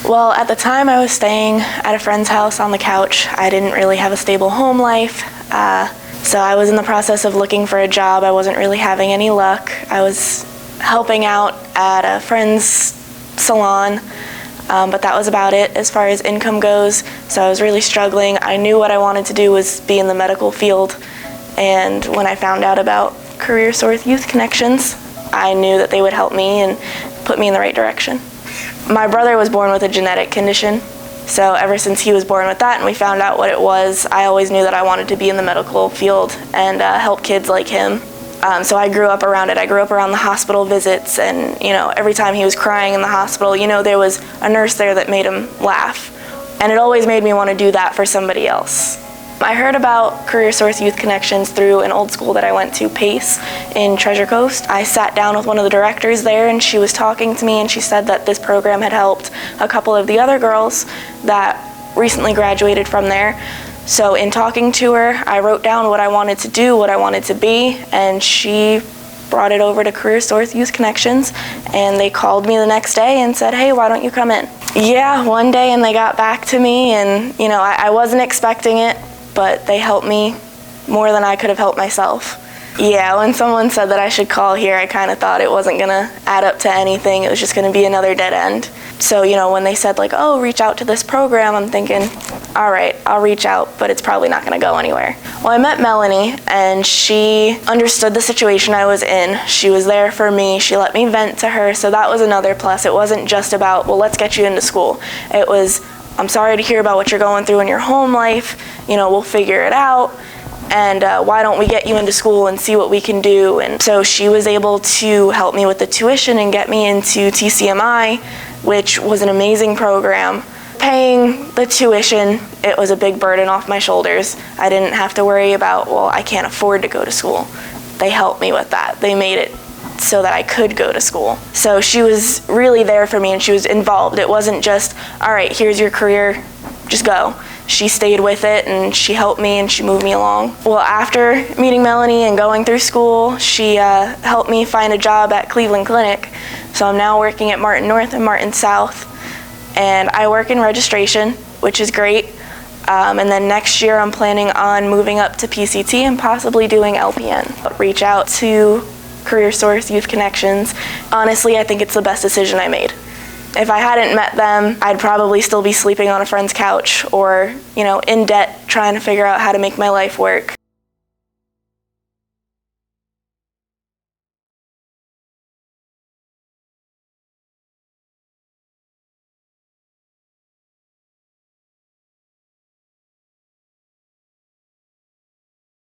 Well, at the time I was staying at a friend's house on the couch. I didn't really have a stable home life, so I was in the process of looking for a job. I wasn't really having any luck. I was helping out at a friend's salon, but that was about it as far as income goes, so I was really struggling. I knew what I wanted to do was be in the medical field, and when I found out about CareerSource Youth Connections, I knew that they would help me and put me in the right direction. My brother was born with a genetic condition, so ever since he was born with that and we found out what it was, I always knew that I wanted to be in the medical field and help kids like him. So I grew up around it. I grew up around the hospital visits, and every time he was crying in the hospital, there was a nurse there that made him laugh. And it always made me want to do that for somebody else. I heard about CareerSource Youth Connections through an old school that I went to, PACE, in Treasure Coast. I sat down with one of the directors there, and she was talking to me, and she said that this program had helped a couple of the other girls that recently graduated from there. So in talking to her, I wrote down what I wanted to do, what I wanted to be, and she brought it over to CareerSource Youth Connections, and they called me the next day and said, hey, why don't you come in? Yeah, one day, and they got back to me, and I wasn't expecting it, but they helped me more than I could have helped myself. Yeah, when someone said that I should call here, I kind of thought it wasn't gonna add up to anything. It was just gonna be another dead end. So, when they said oh, reach out to this program, I'm thinking, all right, I'll reach out, but it's probably not gonna go anywhere. Well, I met Melanie, and she understood the situation I was in. She was there for me. She let me vent to her, so that was another plus. It wasn't just about, well, let's get you into school. It was, I'm sorry to hear about what you're going through in your home life. We'll figure it out. And why don't we get you into school and see what we can do? And so she was able to help me with the tuition and get me into TCMI, which was an amazing program. Paying the tuition, it was a big burden off my shoulders. I didn't have to worry about, well, I can't afford to go to school. They helped me with that. They made it so that I could go to school. So she was really there for me, and she was involved. It wasn't just, all right, here's your career, just go. She stayed with it, and she helped me, and she moved me along. Well, after meeting Melanie and going through school, she helped me find a job at Cleveland Clinic. So I'm now working at Martin North and Martin South, and I work in registration, which is great. And then next year I'm planning on moving up to PCT and possibly doing LPN. But reach out to CareerSource Youth Connections. Honestly, I think it's the best decision I made. If I hadn't met them, I'd probably still be sleeping on a friend's couch or, in debt trying to figure out how to make my life work.